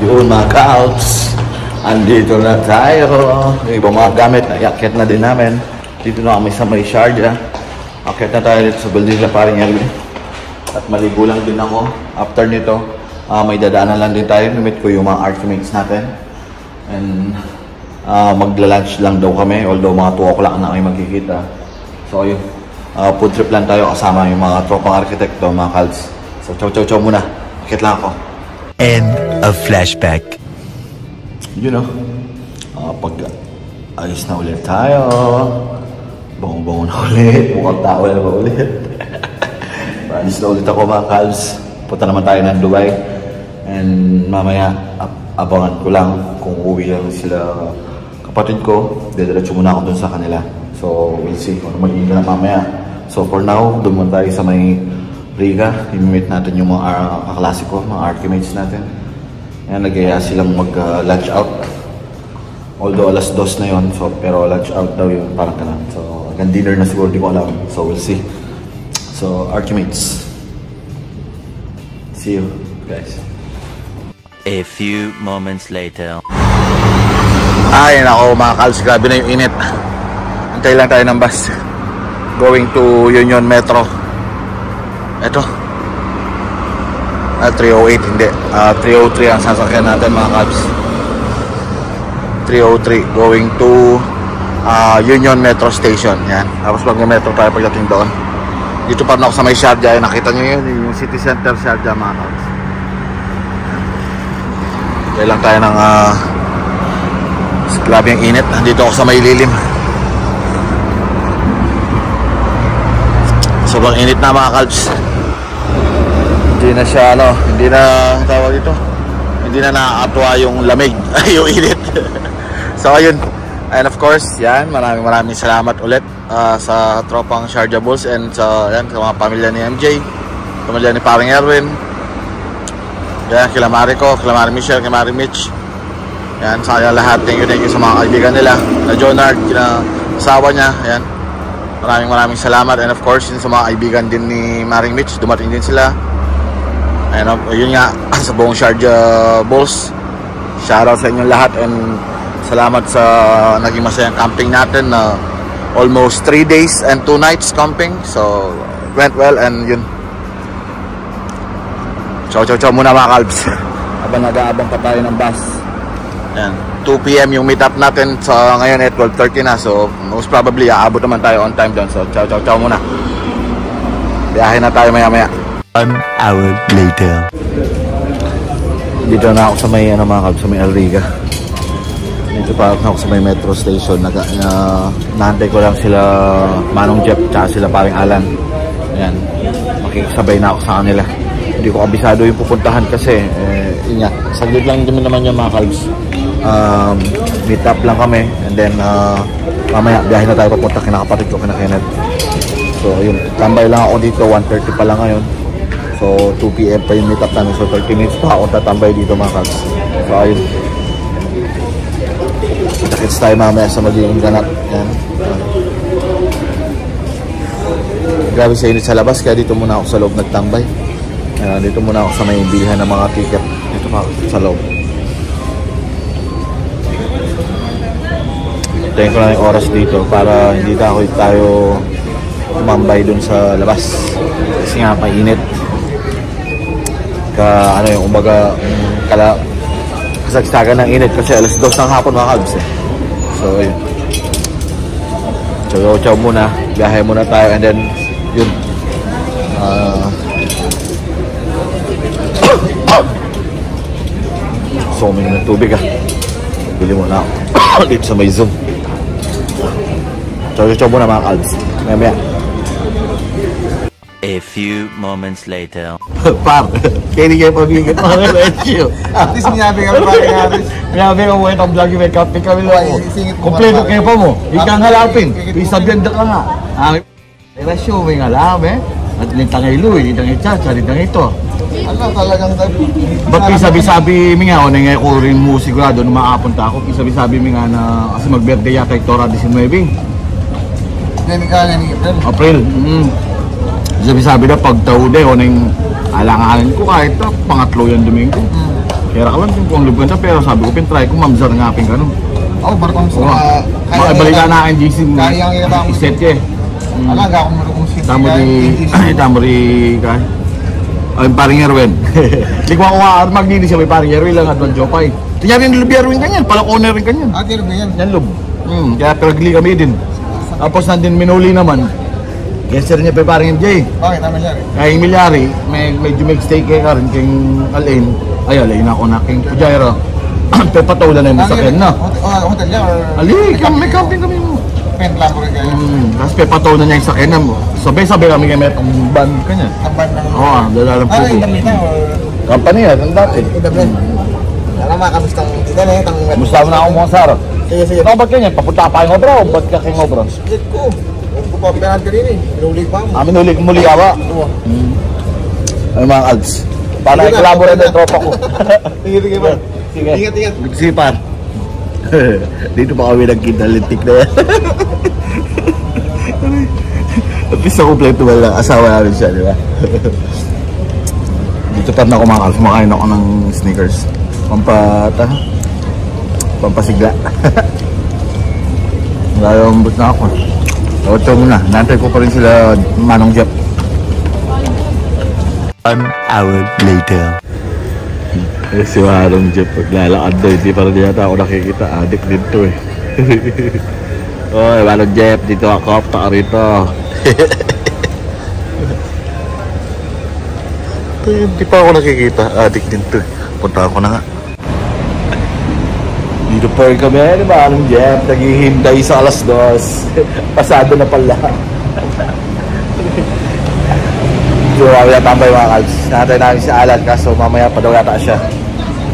Yun mga ka-outs, andito na tayo. Yung ibang mga gamit, naiakit na din namin. Dito na kami sa may Sharjah. Akit na tayo dito sa building na paring Erwin. At maligo lang din ako. After nito, may dadaanan lang din tayo. Namit ko yung mga archmates natin. And magla-lunch lang daw kami. Although mga 2 o'clock na kami magkikita. So ayun, food trip lang tayo kasama yung mga tropang arkitekto, mga kalds. So chow muna. Akit lang ako. End of flashback. You know, pag ayos na ulit tayo. Bango-bango na ulit. Mukhang tao na ba ulit? Ayos na ulit ako mga kalds. Punta naman tayo ng Dubai. And mamaya, abangan ko lang kung uwi lang sila kapatid ko. Didiretso muna ako dun sa kanila. So, we'll see kung ano magiging na mamaya. So, for now, doon muna tayo sa may Riga. I-meet natin yung mga kaklase ko, mga archimates natin. Ayan, nagaya silang mag-lunch out. Although, alas 2 na yun. So, pero lunch out daw yun, parang kanan. So, hanggang dinner na siguro, di ko alam. So, we'll see. So, archimates. See you, guys. A few moments later. Ay, nako mga kals, grabe na yung init. Antay lang tayo ng bus going to Union Metro. Ito 308, hindi 303 ang sasakyan natin mga kals. 303 going to Union Metro Station. Yan, tapos pag may metro tayo pagdating doon. Dito pa rin ako sa may Sharjah. Nakita nyo yun, yung city center Sharjah mga kals. Antay lang tayo ng grabe ang init. Nandito ako sa may lilim. Sobrang init na mga kalbs. Hindi na siya hindi na tawag dito. Hindi na nakakatuwa yung lamig. Yung init. So ayun. And of course, yan, maraming salamat ulit sa tropang Sharjah Bulls and sa mga pamilya ni MJ, pamilya ni paring Erwin. Yan, kila Mariko, kila Mari Michelle, kila Mari Mitch. Yan, sa kanya lahat. Thank you sa mga kaibigan nila. Na Jonard, kina asawa niya. Yan. Maraming salamat. And of course, yun sa mga kaibigan din ni Maring Mitch. Dumating din sila. And yun nga, sa buong Sharjah Bulls. Shoutout sa inyong lahat. And salamat sa naging masayang camping natin na almost 3 days and 2 nights camping. So, went well and yun. Chow muna mga kalbs. Habang nag-aabang pa tayo ng bus. Yan, 2 PM yung meet up natin sa ngayon at 12:30 na. So most probably aabot naman tayo on time doon. So chow muna. Biyahe na tayo maya. 1 hour later. Dito na ako sa may mga kalb, sa may El Riga. Dito pa ako sa may metro station. Naantay ko lang sila Manong Jeff tsaka sila paring Alan. Ayan, makikisabay na ako sa kanila. Hindi ko kabisado yung pupuntahan kasi yun nga, saglit lang din naman yung mga kalbs. Meet up lang kami and then mamaya biyahe na tayo papunta kina kapatid ko, kina Kenneth. So yun, tambay lang ako dito, 1:30 pa lang ngayon. So 2 PM pa yung meet up namin, so 30 minutes pa ako tatambay dito mga kalbs. So ayun, kita-kits tayo mamaya sa magiging ganap. Yan. Grabe sa init sa labas kaya dito muna ako sa loob nagtambay. Dito muna ako sa may bilihan ng mga ticket. Dito pa sa loob. Tayo ko lang yung oras dito para hindi tayo tumambay dun sa labas. Kasi nga mainit. Yung umbaga kasagsagan ng init kasi alas 2 ng hapon mga kalbs eh. So yun. Chow muna. Biyahe muna tayo and then yun. So, uminom ng tubig bili mo na ako dito sa may Zoom. Chow muna mga kalbs. Maya. A few moments later. Par, kaya hindi kayo pag-ingat mga rescue. At least minabi kami pa rin natin. Minabi kami wait ang vlog yung make up. Kami lang ako. Kompleto kayo pa mo. Ikang halapin. Isabyan da ka nga. Rescue, may ngalam At lintang ilo, lintang ichacha, lintang ito. Ano talagang Ba't sabi-sabi mi nga, ngay ko rin mo sigurado na makapunta ako. Sabi-sabi mi nga na kasi mag-birthday yata ito Tora 19. Ganyan ka nga ni April. Sabi-sabi na pagtao de o nang alangalan ko kahit pangatlo yan Domingo. Kaya ka lang kung lubgan siya, pero sabi ko, pintry ko, mamsar nga ping gano'n. Oo, barkong sa Makibalikan na akin, GC, kaya ang set ka eh. Alaga akong marunong si Tamo di kay. Ay paring Erwin. Di ko ako maglinis siya may paring Erwin lang at Don Jopay. Tinya rin Lub Erwin kanyan, pala owner rin kanyan. Ah, tiro ba yan? Yan Lub. Kaya peragli kami din. Tapos nandun minuli naman. Yes sir niya pa paring MJ. Bakit naman yan? Kaya Milyari, medyo may stay ka rin kay Alain. Ay alain ako na king Pujairo. Pepatola na yung masakyan na. Hotel niya or? Ali, may camping kami mo. Pen lang ko rin kayo. Tapos pepataw na niya yung sakyan mo. Sabay-sabay kami kay Metong band kanya. Tamban ng... Oo, dalalang Ah, puso. indam nito or? Company yan, ang dati. Indam rin. Alam mo, kamustang tita na itang... Musta mo na ako mga saro? Sige, sige. Ito ba't ganyan? Papunta pa yung obra o ba't ka kayong obra? Split ko. Huwag ko pa pinahan ka rin eh. Pinulit pa mo. Amin muli ka ba? Oo. Ay mga Alps. Paano i-collaborate ng tropa ko? Sige, sige ba? Sige. Ingat, ingat. Sige par. Dito pa kami nagkita lintik na yan. At least ako kompleto wala asawa namin siya, di ba? Dito pa na ako mga Alps. Makain ako ng sneakers. Pampasigla. Nalambot na ako. Ito muna. Nantay ko pa rin sila Manong Jeff. 1 hour later. Si Manong Jeff paglalakad doon. Hindi pa rin yata ako nakikita. Adik din to eh. Oy, Manong Jeff. Dito ako. Taka rito. Hindi pa ako nakikita. Adik din to eh. Punta ako na nga. Dito pa rin kami, di ba? Anong Jeff? Naghihintay sa alas 2. Pasado na pala. So, mamaya tambay mga Kalbs. Natay namin si Alan, kaso mamaya pa daw yata siya.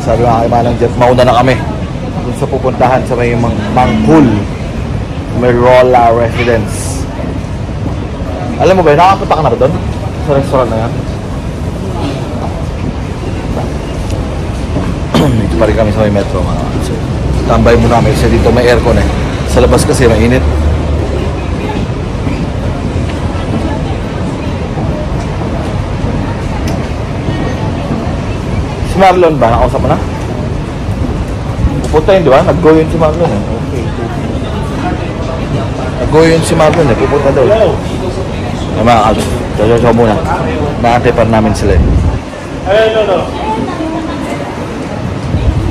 Sabi mga kay Manong Jeff, mauna na kami. Kung sa pupuntahan sa may Mangkul. May Rolla Residence. Alam mo ba, nakapunta ka na ba doon? Sa restaurant na yan? Dito pa rin kami sa may metro mga Kalbs. Tambay muna kami kasi dito may aircon eh. Sa labas kasi mainit. Si Marlon ba? Nakausap mo na? Pupunta yun, di ba? Nag-go yun si Marlon eh. Okay. Nag-go yun si Marlon eh. Pupunta daw. Ay mga Kalbs. Jojo muna. Nakantay pa namin sila eh.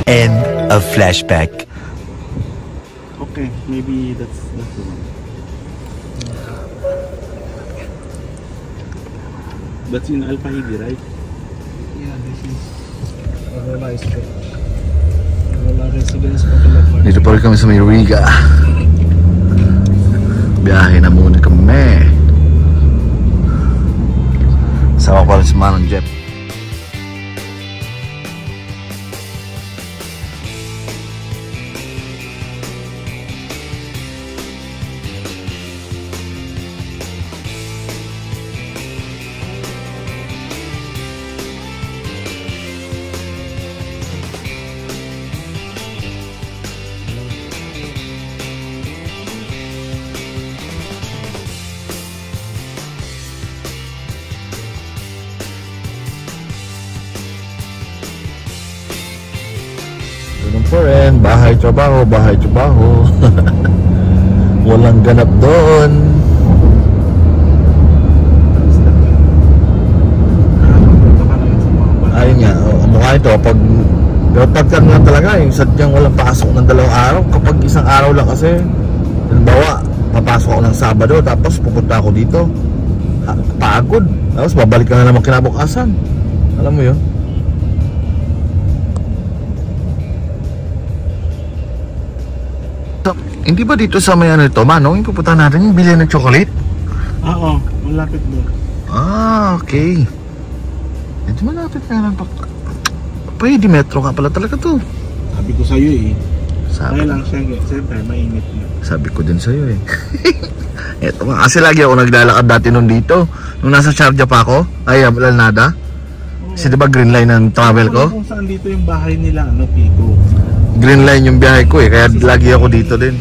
End of flashback. Okay, maybe that's the one. That's in Al Fahidi, right? Yeah, this is Rolla Street. Rolla Residence Hotel. Dito pa rin kami sa may Riga. Biyahe na muna kami. Sama pa rin si Manong Jeff. Ganun po rin, bahay-trabaho. Walang ganap doon. Ayun nga, mukha ito kapag nga talaga, yung sadyang walang pasok ng 2 araw. Kapag isang araw lang kasi, halimbawa, papasok ako ng Sabado, tapos pupunta ako dito. Pagod. Tapos babalik ka na naman kinabukasan. Alam mo yun? Hindi ba dito sa may ano ito, Manong, yung pupuntahan natin yung bilihan ng chocolate? Oo, malapit doon. Ah, okay. Medyo malapit ka lang. Pwede metro ka pala talaga to. Sabi ko sa'yo eh. Sabi, Kaya lang siya, siyempre, mainit na. sabi ko din sa'yo eh. Eto nga, kasi lagi ako naglalakad dati nung dito. Nung nasa Sharjah pa ako, ay Lanada. Kasi diba green line ng travel ko? Kung saan dito yung bahay nila, Pico. Green line yung biyahe ko eh, kaya lagi ako dito din.